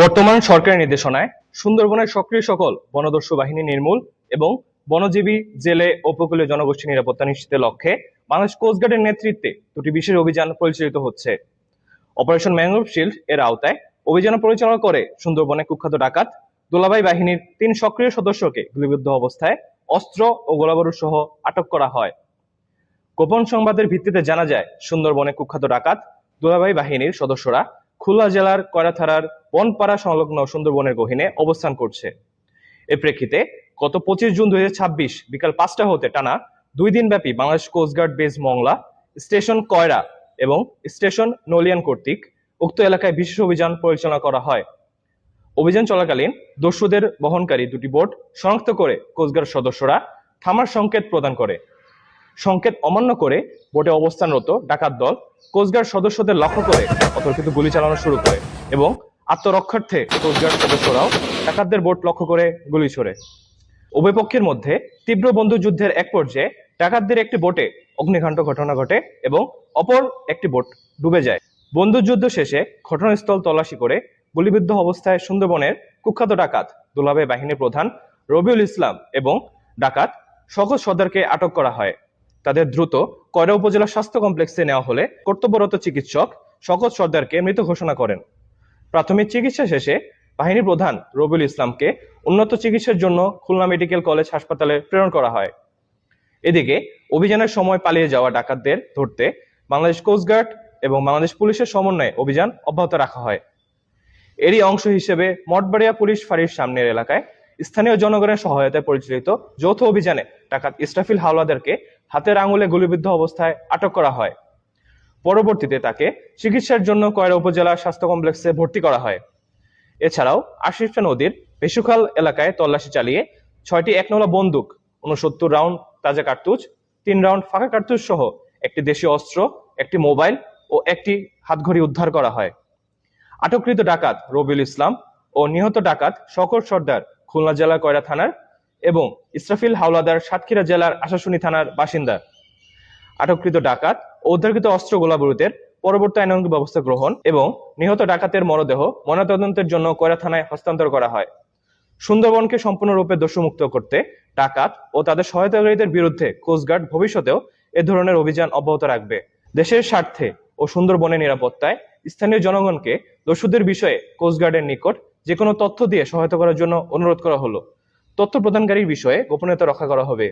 বর্তমান সরকারের নির্দেশনায় সুন্দরবনের সক্রিয় সকল বনদস্যু বাহিনী নির্মূল এবং বনজীবী, জেলে ও উপকূলীয় জনগোষ্ঠীর নিরাপত্তা নিশ্চিতের লক্ষ্যে বাংলাদেশ কোস্টগার্ডের নেতৃত্বে দুটি বিশেষ অভিযান পরিচালিত হচ্ছে। অপারেশন ম্যানগ্রোভ শিল্ড এর আওতায় অভিযান পরিচালনা করে সুন্দরবনে কুখ্যাত ডাকাত দুলাভাই বাহিনীর 3 সক্রিয় সদস্যকে গুলিবিদ্ধ অবস্থায় অস্ত্র ও গোলাবারুদ সহ আটক করা হয়। গোপন সংবাদের ভিত্তিতে জানা যায়, সুন্দরবনে কুখ্যাত ডাকাত দুলাভাই বাহিনীর সদস্যরা খুলনা জেলার কয়রা থানার বনপাড়া সংলগ্ন সুন্দরবনের গহীনে অবস্থান করছে। এর প্রেক্ষিতে গত 25 জুন 2026 বিকাল 5টা হতে টানা 2 দিন ব্যাপী Bangladesh coast guard base Mongla, station Koyra এবং স্টেশন নলিয়ান কর্তৃক উক্ত এলাকায় বিশেষ অভিযান পরিচালনা করা হয়। অভিযান চলাকালীন দস্যুদের বহনকারী দুটি বোট শনাক্ত করে কোস্টগার্ড সদস্যরা থামার সংকেত প্রদান করে। সংকেত অমান্য করে বোটে অবস্থানরত ডাকাত দল কোস্টগার্ড সদস্যদের লক্ষ্য করে অতর্কিত গুলি চালানো শুরু করে এবং আত্মরক্ষার্থে কোস্টগার্ড সদস্যরাও ডাকাতদের বোট লক্ষ্য করে গুলি ছোড়ে। উভয় পক্ষের মধ্যে তীব্র বন্দুকযুদ্ধের এক পর্যায়ে ডাকাতদের একটি বোটে অগ্নিকাণ্ড ঘটনা ঘটে এবং অপর একটি বোট ডুবে যায়। বন্দুকযুদ্ধ শেষে ঘটনাস্থল তল্লাশি করে গুলিবিদ্ধ অবস্থায় সুন্দরবনের কুখ্যাত ডাকাত দুলাভাই বাহিনীর প্রধান রবিউল ইসলাম এবং ডাকাত শওকত সর্দারকে আটক করা হয়। তাদের দ্রুত কয়রা উপজেলা স্বাস্থ্য কমপ্লেক্সে নেওয়া হলে কর্তব্যরত চিকিৎসক শওকত সর্দারকে মৃত ঘোষণা করেন। প্রাথমিক চিকিৎসা শেষে বাহিনী প্রধান রবিউল ইসলামকে উন্নত চিকিৎসার জন্য খুলনা মেডিকেল কলেজ হাসপাতালে প্রেরণ করা হয়। এদিকে অভিযানের সময় পালিয়ে যাওয়া ডাকাতদের ধরতে বাংলাদেশ কোস্টগার্ড এবং বাংলাদেশ পুলিশের সমন্বয়ে অভিযান অব্যাহত রাখা হয়। এরই অংশ হিসেবে মঠবাড়িয়া পুলিশ ফাঁড়ির সামনের এলাকায় স্থানীয় জনগণের সহায়তায় পরিচালিত যৌথ অভিযানে ডাকাত ইসরাফিল হাওলাদারকে হাতের আঙুলে গুলিবিদ্ধ অবস্থায় আটক করা হয়। পরবর্তীতে তাকে চিকিৎসার জন্য কয়রা উপজেলা স্বাস্থ্য কমপ্লেক্সে ভর্তি করা হয়। এছাড়াও আশিফা নদীর বেশুখাল এলাকায় তল্লাশি চালিয়ে 6টি 1 বন্দুক, 69 রাউন্ড তাজা কার্তুজ, 3 রাউন্ড ফাঁকা কার্তুজ সহ একটি দেশীয় অস্ত্র, একটি মোবাইল ও একটি হাতঘড়ি উদ্ধার করা হয়। আটককৃত ডাকাত রবিউল ইসলাম ও নিহত ডাকাত শওকত সর্দার খুলনা জেলার কয়রা থানার এবং ইসরাফিল হাওলাদার সাতক্ষীরা জেলার আশাশুনি থানার বাসিন্দা। আটককৃত ডাকাত ও উদ্ধারকৃত অস্ত্র গোলাবারুদের পরবর্তী আইনানুগ ব্যবস্থা গ্রহণ এবং নিহত ডাকাতের মরদেহ ময়নাতদন্তের জন্য কয়রা থানায় হস্তান্তর করা হয়। সুন্দরবনকে সম্পূর্ণরূপে দস্যুমুক্ত করতে ডাকাত ও তাদের সহায়তাকারীদের বিরুদ্ধে কোস্টগার্ড ভবিষ্যতেও এ ধরনের অভিযান অব্যাহত রাখবে। দেশের স্বার্থে ও সুন্দরবনের নিরাপত্তায় স্থানীয় জনগণকে দস্যুদের বিষয়ে কোস্টগার্ডের নিকট যে কোনো তথ্য দিয়ে সহায়তা করার জন্য অনুরোধ করা হলো। তথ্য প্রদানকারীর বিষয়ে গোপনীয়তা রক্ষা করা হবে।